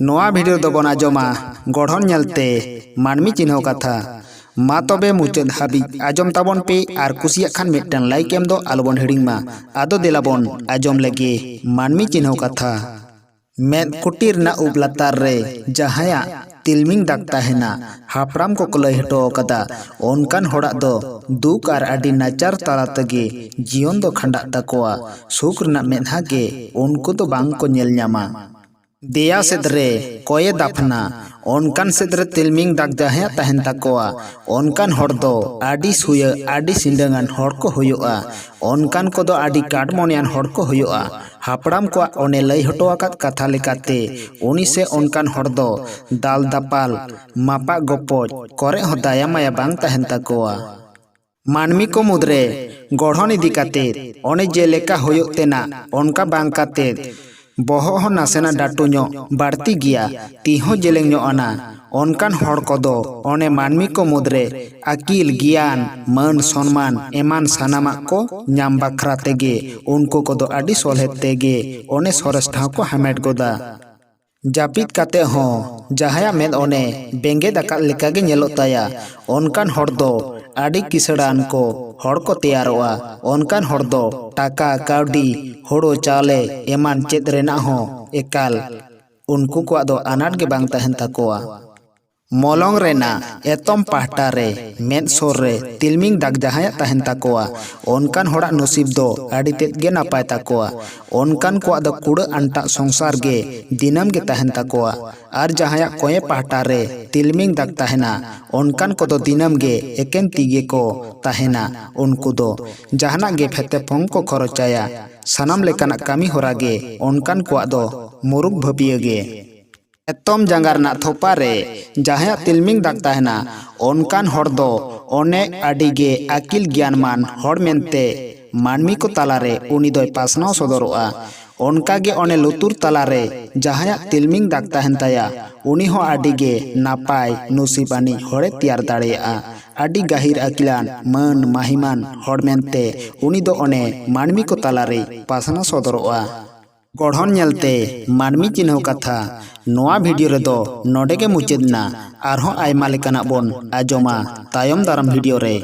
नोआ वीडियो दो बना जमा गढ़न नलते मानमी चिन्ह कथा मा तबे मुचाद हाबी आजम ताबन पे आर कुसिया खान मिटन लाइक एम दो आलबन हिडिंग मा आदो देलाबन आजम लगे मानमी चिन्ह कथा मेद कुटीर ना उपलातार रे जहाया तिलमिंग दागता है ना हापराम को कलय हटो कदा ओनकान होड़ा दो दुक आर आदि नाचार ताला तगे जीवन दो खंडा तकोआ सुख रना मेधा के उनको तो बांग को नेल न्यामा देया सेदरे कोये दाफना ओनकान सेदरे तिलमिंग दाग जहाया तहन तकोआ ओनकान होड़ दो आदि सुय आदि सिंडंगान होड़ को हुयुआ ओनकान को दो आदि काटमोनियान होड़ को हुयुआ हापड़ाम को ओने लई हटो आकात कथा लेकाते उनी से ओनकान होड़ दो दाल दापाल मापा गोपोज करे हो दाया माया बांग तहन तकोआ मानमी को मुद्रे गढ़न इदी काते ओने जेलेका हुयुग तेना ओनका बांग काते बहो हो नासेना डाटू नो बाड़ती गिया तीहो जेलेंग नो आना ओनकान होड़ कोदो ओने मानमी को मुद्रे अकील ज्ञान मन सम्मान एमान सानामा को नाम बखरा तेगे उनको कोदो आदि सोलहे तेगे ओने सोरेस ठाव को हामेट गोदा जापित काते हो जहाया मेद ओने बेंगे दाका लेकागे नेलोग ताया ओनकान होड़ दो आदि किसड़ान को होड़ को तैयारोआ ओनकान होड़ दो टाका काउडी होड़ो चाले एमान चेद रेना हो एकाल उनको को दो अनाट के बांग तहन तकोआ मोलोंग रेना एतम पाहटा रे मेद सोर रे तिलमिंग दाग जहाया तहन तकोआ ओनकान होड़ा नसीब दो आदि तेद गे नापाय तकोआ ओनकान को दो कुड़ा अंटा संसार गे दिनम गे तहन तकोआ आर जहाया कोये पाहटा रे तिलमिंग दाग तहना ओनकान को दो दिनम गे एकेन तीगे को तहना उनको दो जहाना गे फेते फोंग को खरचाया सनम लेकाना कामी होरा गे ओनकान को दो मुरुग भबिया गे एतम जंगार ना थोपा रे जहाया तिलमिंग दागता है ना ओनकान होड़ दो ओने आडिगे अकिल ज्ञानमान होड़ मेनते मानमी को तालारे उनी दोय पासनाव सदरोआ ओनका गे ओने लुतुर तालारे जहाया तिलमिंग दागता है ताया उनी हो आडिगे नापाय नुसीबानी होड़े तैयार दाड़ेआ आदि गाहिर अकिलान मन माहिमान होड़ मेनते उनी दो ओने मानमी को तालारे पासना सदरोआ गढ़न नेलते मानमी चिन्ह कथा नोआ वीडियो रे दो नोडे के मुचाद ना आरहों आयमा लेकाना बोन आजोमा तायम दाराम वीडियो रे।